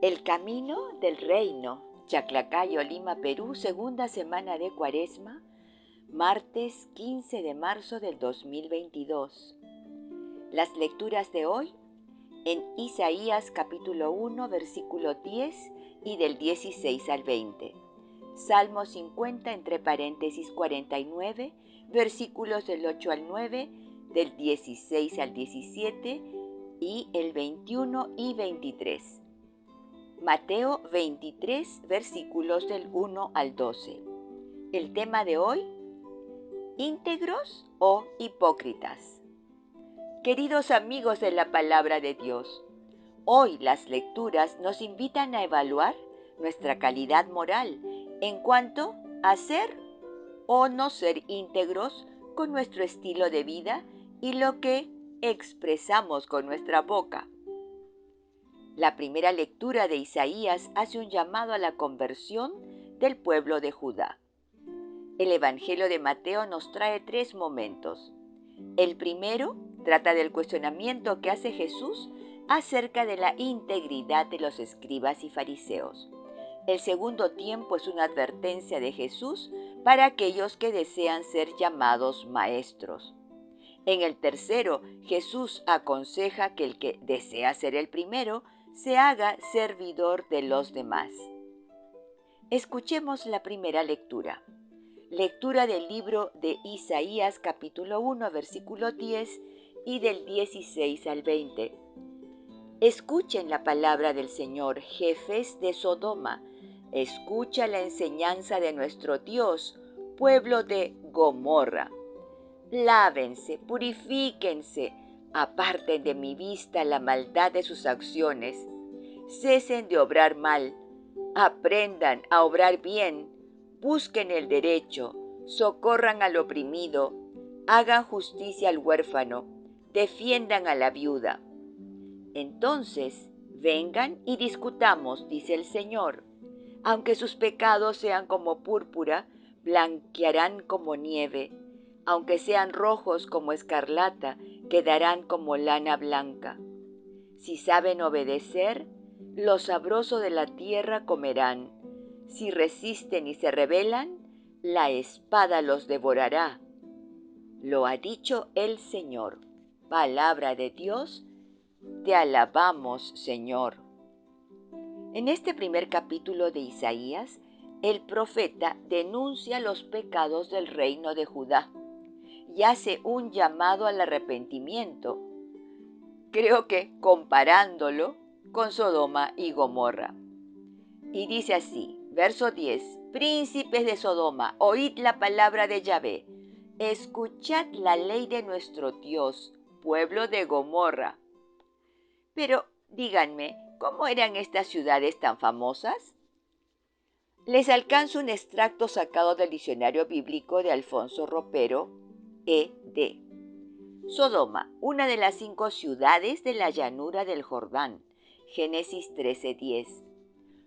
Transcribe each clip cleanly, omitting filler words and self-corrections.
El camino del reino. Chaclacayo, Lima, Perú, segunda semana de Cuaresma, martes 15 de marzo del 2022. Las lecturas de hoy en Isaías capítulo 1, versículo 10 y del 16 al 20. Salmo 50 entre paréntesis 49, versículos del 8 al 9, del 16 al 17 y el 21 y 23. Mateo 23, versículos del 1 al 12. El tema de hoy, íntegros o hipócritas. Queridos amigos de la palabra de Dios, hoy las lecturas nos invitan a evaluar nuestra calidad moral en cuanto a ser o no ser íntegros con nuestro estilo de vida y lo que expresamos con nuestra boca. La primera lectura de Isaías hace un llamado a la conversión del pueblo de Judá. El Evangelio de Mateo nos trae 3 momentos. El primero trata del cuestionamiento que hace Jesús acerca de la integridad de los escribas y fariseos. El segundo tiempo es una advertencia de Jesús para aquellos que desean ser llamados maestros. En el tercero, Jesús aconseja que el que desea ser el primero se haga servidor de los demás. Escuchemos la primera lectura. Lectura del libro de Isaías capítulo 1, versículo 10 y del 16 al 20. Escuchen la palabra del Señor, jefes de Sodoma. Escucha la enseñanza de nuestro Dios, pueblo de Gomorra. Lávense, purifíquense, aparten de mi vista la maldad de sus acciones. Cesen de obrar mal, aprendan a obrar bien, busquen el derecho, socorran al oprimido, hagan justicia al huérfano, defiendan a la viuda. Entonces, vengan y discutamos, dice el Señor. Aunque sus pecados sean como púrpura, blanquearán como nieve. Aunque sean rojos como escarlata, quedarán como lana blanca. Si saben obedecer, lo sabroso de la tierra comerán. Si resisten y se rebelan, la espada los devorará. Lo ha dicho el Señor. Palabra de Dios, te alabamos, Señor. En este primer capítulo de Isaías, el profeta denuncia los pecados del reino de Judá y hace un llamado al arrepentimiento, creo que comparándolo con Sodoma y Gomorra. Y dice así, verso 10, príncipes de Sodoma, oíd la palabra de Yahvé, escuchad la ley de nuestro Dios, pueblo de Gomorra. Pero díganme, ¿cómo eran estas ciudades tan famosas? Les alcanzo un extracto sacado del diccionario bíblico de Alfonso Ropero, ed. Sodoma, una de las 5 ciudades de la llanura del Jordán. Génesis 13:10.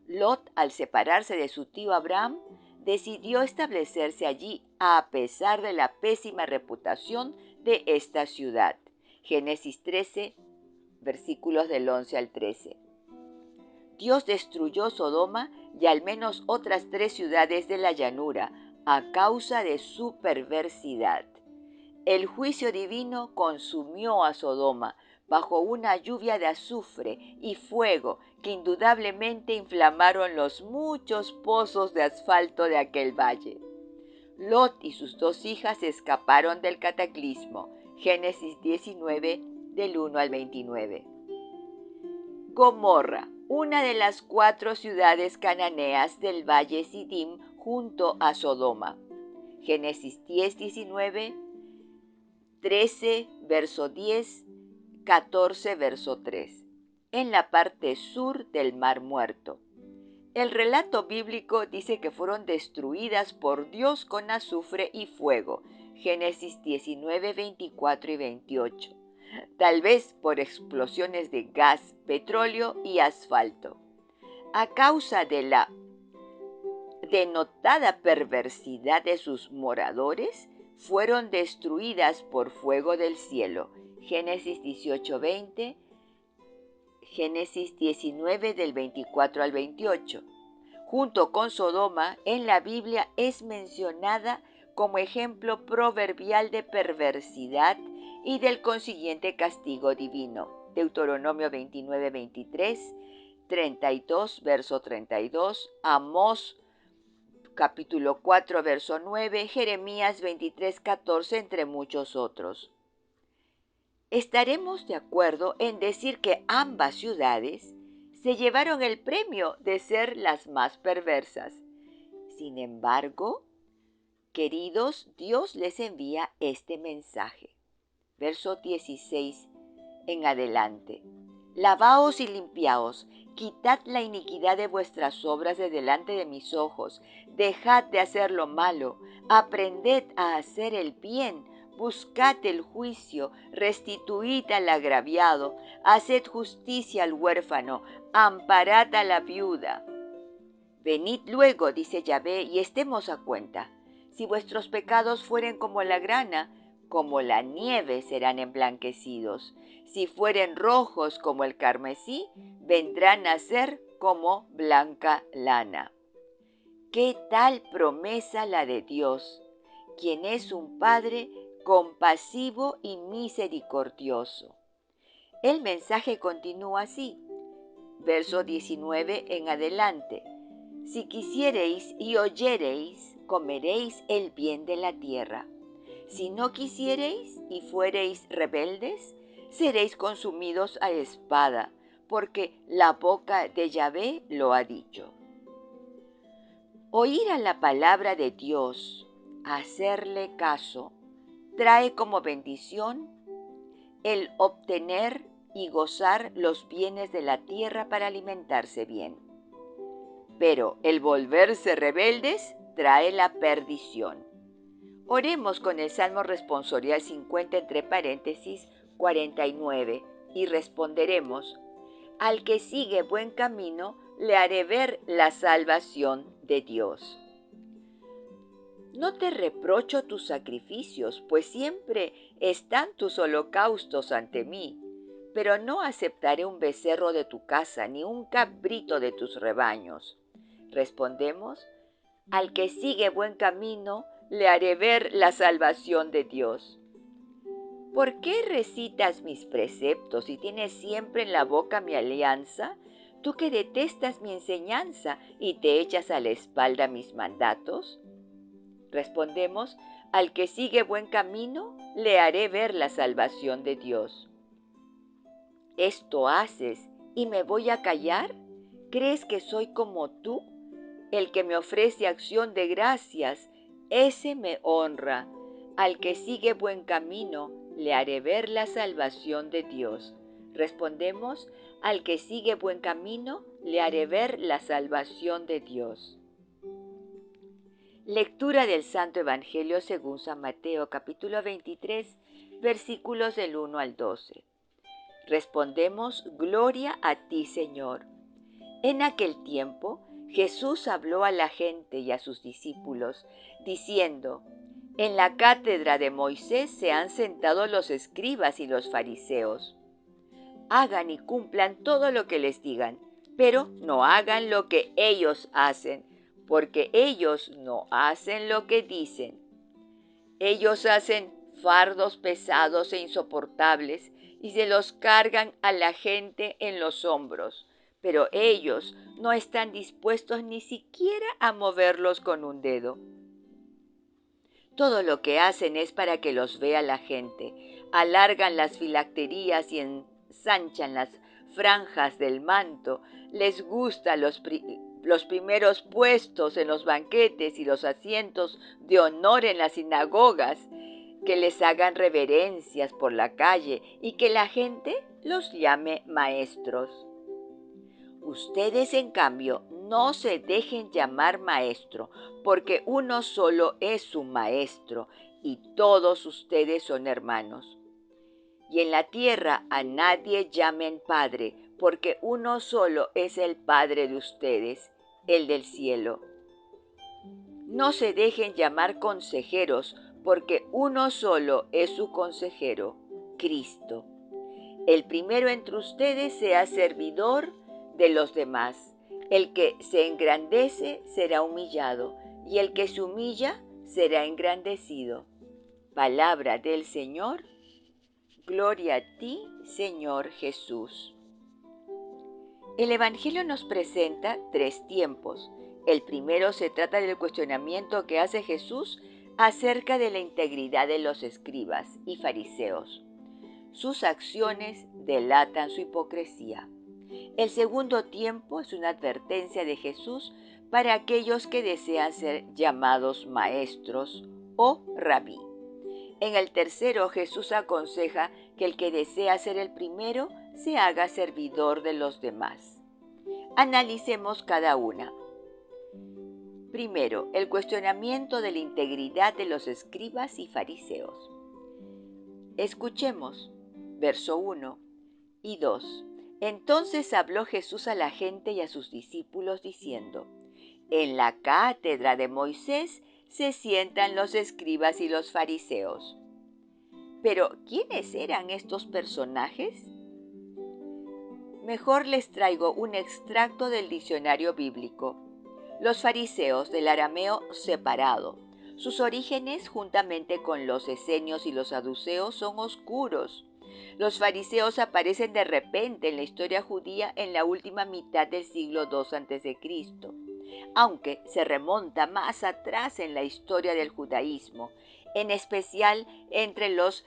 Lot, al separarse de su tío Abraham, decidió establecerse allí a pesar de la pésima reputación de esta ciudad. Génesis 13, versículos del 11 al 13. Dios destruyó Sodoma y al menos otras 3 ciudades de la llanura a causa de su perversidad. El juicio divino consumió a Sodoma bajo una lluvia de azufre y fuego que indudablemente inflamaron los muchos pozos de asfalto de aquel valle. Lot y sus 2 hijas escaparon del cataclismo. Génesis 19, del 1 al 29. Gomorra, una de las 4 ciudades cananeas del valle Sidim junto a Sodoma. Génesis 10, 19, 13, verso 10, 14, verso 3, en la parte sur del Mar Muerto. El relato bíblico dice que fueron destruidas por Dios con azufre y fuego, Génesis 19, 24 y 28, tal vez por explosiones de gas, petróleo y asfalto. A causa de la denotada perversidad de sus moradores, fueron destruidas por fuego del cielo. Génesis 18:20, Génesis 19 del 24 al 28. Junto con Sodoma, en la Biblia es mencionada como ejemplo proverbial de perversidad y del consiguiente castigo divino. Deuteronomio 29, 23, 32, verso 32, Amós capítulo 4, verso 9, Jeremías 23, 14, entre muchos otros. Estaremos de acuerdo en decir que ambas ciudades se llevaron el premio de ser las más perversas. Sin embargo, queridos, Dios les envía este mensaje. Verso 16 en adelante. Lavaos y limpiaos, quitad la iniquidad de vuestras obras de delante de mis ojos, dejad de hacer lo malo, aprended a hacer el bien, buscad el juicio, restituid al agraviado, haced justicia al huérfano, amparad a la viuda. Venid luego, dice Yahvé, y estemos a cuenta. Si vuestros pecados fueren como la grana, como la nieve serán emblanquecidos. Si fueren rojos como el carmesí, vendrán a ser como blanca lana. ¿Qué tal promesa la de Dios, quien es un Padre compasivo y misericordioso? El mensaje continúa así, verso 19 en adelante. Si quisiereis y oyereis, comeréis el bien de la tierra. Si no quisiereis y fuereis rebeldes, seréis consumidos a espada, porque la boca de Yahvé lo ha dicho. Oír a la palabra de Dios, hacerle caso, trae como bendición el obtener y gozar los bienes de la tierra para alimentarse bien. Pero el volverse rebeldes trae la perdición. Oremos con el Salmo responsorial 50 entre paréntesis 49 y responderemos: al que sigue buen camino, le haré ver la salvación de Dios. No te reprocho tus sacrificios, pues siempre están tus holocaustos ante mí, pero no aceptaré un becerro de tu casa, ni un cabrito de tus rebaños. Respondemos: al que sigue buen camino, le haré ver la salvación de Dios. ¿Por qué recitas mis preceptos y tienes siempre en la boca mi alianza? Tú que detestas mi enseñanza y te echas a la espalda mis mandatos. Respondemos: al que sigue buen camino, le haré ver la salvación de Dios. ¿Esto haces y me voy a callar? ¿Crees que soy como tú? El que me ofrece acción de gracias, ese me honra. Al que sigue buen camino, le haré ver la salvación de Dios. Respondemos: al que sigue buen camino, le haré ver la salvación de Dios. Lectura del Santo Evangelio según San Mateo, capítulo 23, versículos del 1 al 12. Respondemos: gloria a ti, Señor. En aquel tiempo, Jesús habló a la gente y a sus discípulos, diciendo: en la cátedra de Moisés se han sentado los escribas y los fariseos. Hagan y cumplan todo lo que les digan, pero no hagan lo que ellos hacen, porque ellos no hacen lo que dicen. Ellos hacen fardos pesados e insoportables y se los cargan a la gente en los hombros, pero ellos no están dispuestos ni siquiera a moverlos con un dedo. Todo lo que hacen es para que los vea la gente. Alargan las filacterías y ensanchan las franjas del manto. Les gustan los primeros puestos en los banquetes y los asientos de honor en las sinagogas, que les hagan reverencias por la calle y que la gente los llame maestros. Ustedes, en cambio, no se dejen llamar maestro, porque uno solo es su maestro, y todos ustedes son hermanos. Y en la tierra a nadie llamen padre, porque uno solo es el Padre de ustedes, el del cielo. No se dejen llamar consejeros, porque uno solo es su consejero, Cristo. El primero entre ustedes sea servidor de los demás. El que se engrandece será humillado, y el que se humilla será engrandecido. Palabra del Señor. Gloria a ti, Señor Jesús. El Evangelio nos presenta tres tiempos. El primero se trata del cuestionamiento que hace Jesús acerca de la integridad de los escribas y fariseos. Sus acciones delatan su hipocresía. El segundo tiempo es una advertencia de Jesús para aquellos que desean ser llamados maestros o rabí. En el tercero, Jesús aconseja que el que desea ser el primero se haga servidor de los demás. Analicemos cada una. Primero, el cuestionamiento de la integridad de los escribas y fariseos. Escuchemos, verso 1 y 2. Entonces habló Jesús a la gente y a sus discípulos diciendo: En la cátedra de Moisés se sientan los escribas y los fariseos. Pero, ¿quiénes eran estos personajes? Mejor les traigo un extracto del diccionario bíblico. Los fariseos, del arameo separado. Sus orígenes, juntamente con los esenios y los saduceos, son oscuros. Los fariseos aparecen de repente en la historia judía en la última mitad del siglo II a.C., aunque se remonta más atrás en la historia del judaísmo, en especial entre los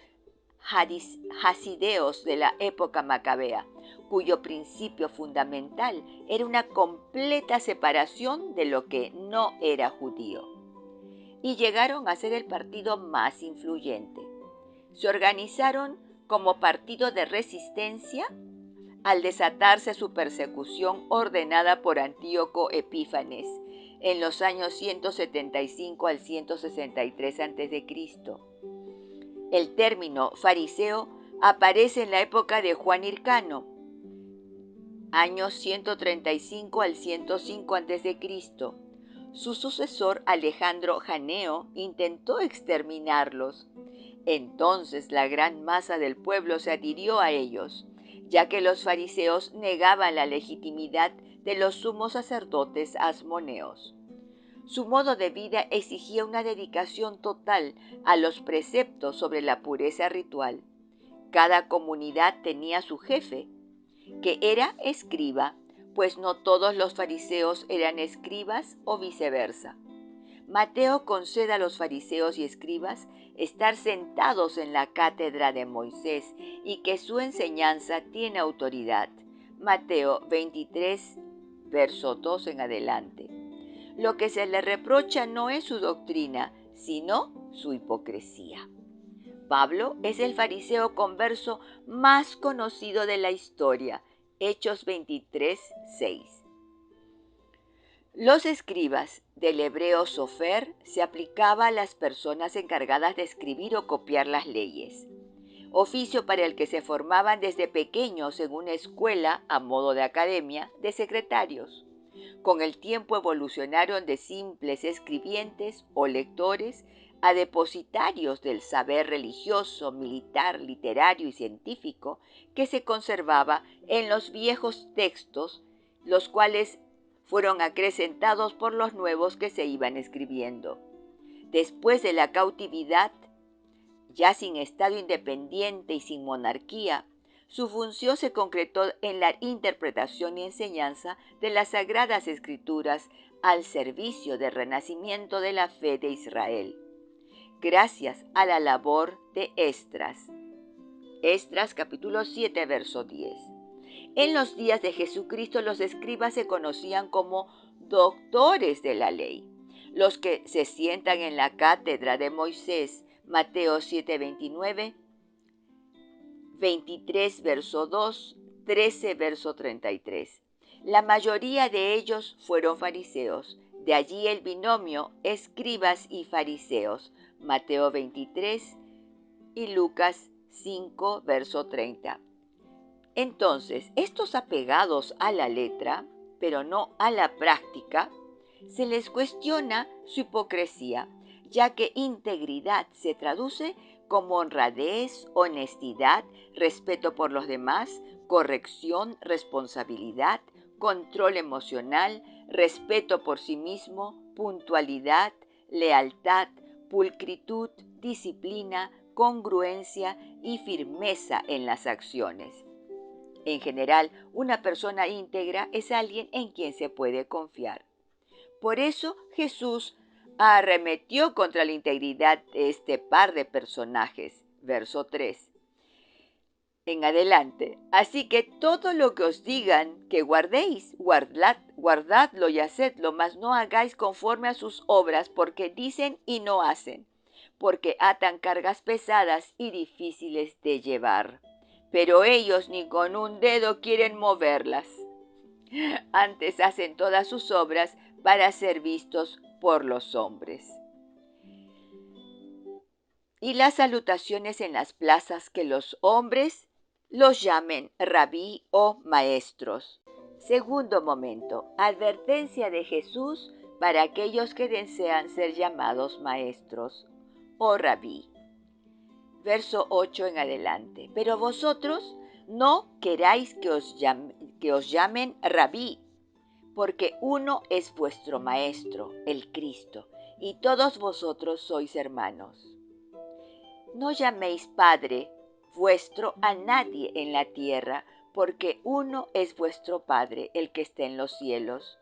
hasideos de la época macabea, cuyo principio fundamental era una completa separación de lo que no era judío. Y llegaron a ser el partido más influyente. Se organizaron como partido de resistencia al desatarse su persecución ordenada por Antíoco Epífanes en los años 175 al 163 a.C. El término fariseo aparece en la época de Juan Hircano, años 135 al 105 a.C. Su sucesor Alejandro Janeo intentó exterminarlos. Entonces la gran masa del pueblo se adhirió a ellos, ya que los fariseos negaban la legitimidad de los sumos sacerdotes asmoneos. Su modo de vida exigía una dedicación total a los preceptos sobre la pureza ritual. Cada comunidad tenía su jefe, que era escriba, pues no todos los fariseos eran escribas o viceversa. Mateo concede a los fariseos y escribas estar sentados en la cátedra de Moisés y que su enseñanza tiene autoridad. Mateo 23, verso 2 en adelante. Lo que se le reprocha no es su doctrina, sino su hipocresía. Pablo es el fariseo converso más conocido de la historia. Hechos 23, 6. Los escribas, del hebreo sofer, se aplicaba a las personas encargadas de escribir o copiar las leyes, oficio para el que se formaban desde pequeños en una escuela, a modo de academia, de secretarios. Con el tiempo evolucionaron de simples escribientes o lectores a depositarios del saber religioso, militar, literario y científico que se conservaba en los viejos textos, los cuales fueron acrecentados por los nuevos que se iban escribiendo. Después de la cautividad, ya sin Estado independiente y sin monarquía, su función se concretó en la interpretación y enseñanza de las Sagradas Escrituras al servicio del renacimiento de la fe de Israel, gracias a la labor de Esdras. Esdras capítulo 7, verso 10. En los días de Jesucristo los escribas se conocían como doctores de la ley, los que se sientan en la cátedra de Moisés, Mateo 7, 29, 23, verso 2, 13, verso 33. La mayoría de ellos fueron fariseos, de allí el binomio escribas y fariseos, Mateo 23 y Lucas 5, verso 30. Entonces, estos apegados a la letra, pero no a la práctica, se les cuestiona su hipocresía, ya que integridad se traduce como honradez, honestidad, respeto por los demás, corrección, responsabilidad, control emocional, respeto por sí mismo, puntualidad, lealtad, pulcritud, disciplina, congruencia y firmeza en las acciones. En general, una persona íntegra es alguien en quien se puede confiar. Por eso Jesús arremetió contra la integridad de este par de personajes. Verso 3. En adelante. Así que todo lo que os digan que guardéis, guardadlo y hacedlo, mas no hagáis conforme a sus obras, porque dicen y no hacen, porque atan cargas pesadas y difíciles de llevar. Pero ellos ni con un dedo quieren moverlas. Antes hacen todas sus obras para ser vistos por los hombres. Y las salutaciones en las plazas, que los hombres los llamen rabí o maestros. Segundo momento, advertencia de Jesús para aquellos que desean ser llamados maestros o rabí. Verso 8 en adelante. Pero vosotros no queráis que os llamen rabí, porque uno es vuestro maestro, el Cristo, y todos vosotros sois hermanos. No llaméis Padre vuestro a nadie en la tierra, porque uno es vuestro Padre, el que está en los cielos.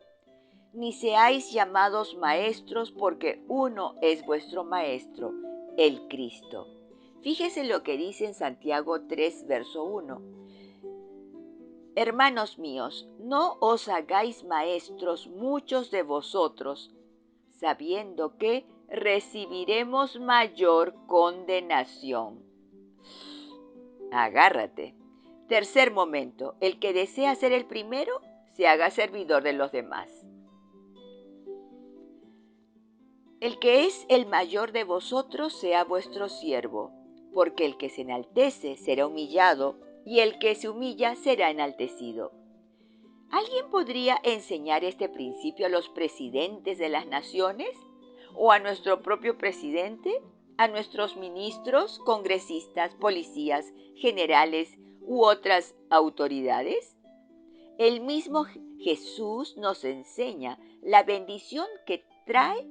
Ni seáis llamados maestros, porque uno es vuestro Maestro, el Cristo. Fíjese lo que dice en Santiago 3, verso 1. Hermanos míos, no os hagáis maestros muchos de vosotros, sabiendo que recibiremos mayor condenación. Agárrate. Tercer momento, el que desea ser el primero, se haga servidor de los demás. El que es el mayor de vosotros sea vuestro siervo, porque el que se enaltece será humillado, y el que se humilla será enaltecido. ¿Alguien podría enseñar este principio a los presidentes de las naciones? ¿O a nuestro propio presidente? ¿A nuestros ministros, congresistas, policías, generales u otras autoridades? El mismo Jesús nos enseña la bendición que trae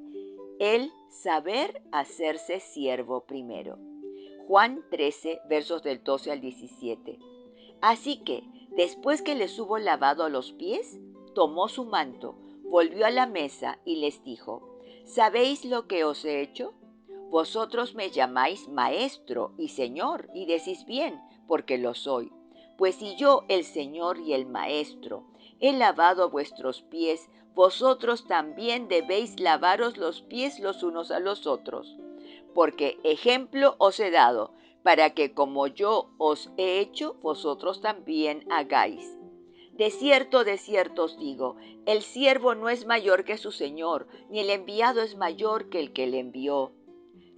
el saber hacerse siervo primero. Juan 13, versos del 12 al 17. Así que, después que les hubo lavado los pies, tomó su manto, volvió a la mesa y les dijo: ¿Sabéis lo que os he hecho? Vosotros me llamáis Maestro y Señor, y decís bien, porque lo soy. Pues si yo, el Señor y el Maestro, he lavado vuestros pies, vosotros también debéis lavaros los pies los unos a los otros. Porque ejemplo os he dado, para que como yo os he hecho, vosotros también hagáis. De cierto os digo, el siervo no es mayor que su señor, ni el enviado es mayor que el que le envió.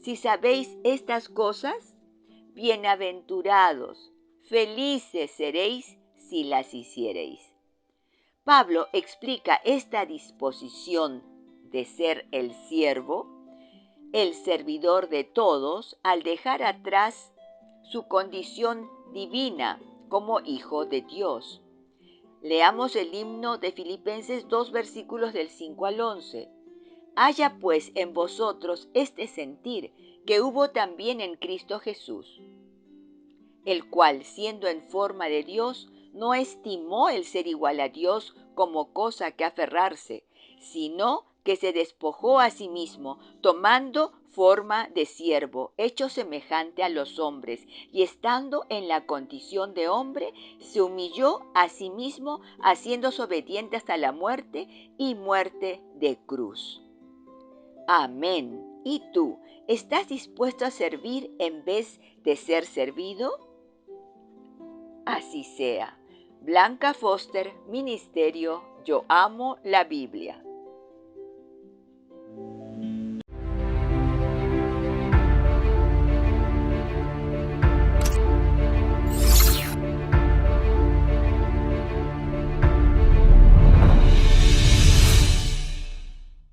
Si sabéis estas cosas, bienaventurados, felices seréis si las hiciereis. Pablo explica esta disposición de ser el siervo, el servidor de todos, al dejar atrás su condición divina como hijo de Dios. Leamos el himno de Filipenses 2, versículos del 5 al 11. Haya pues en vosotros este sentir que hubo también en Cristo Jesús, el cual, siendo en forma de Dios, no estimó el ser igual a Dios como cosa que aferrarse, sino que se despojó a sí mismo, tomando forma de siervo, hecho semejante a los hombres, y estando en la condición de hombre, se humilló a sí mismo, haciéndose obediente hasta la muerte y muerte de cruz. Amén. ¿Y tú, estás dispuesto a servir en vez de ser servido? Así sea. Blanca Foster, Ministerio Yo Amo la Biblia.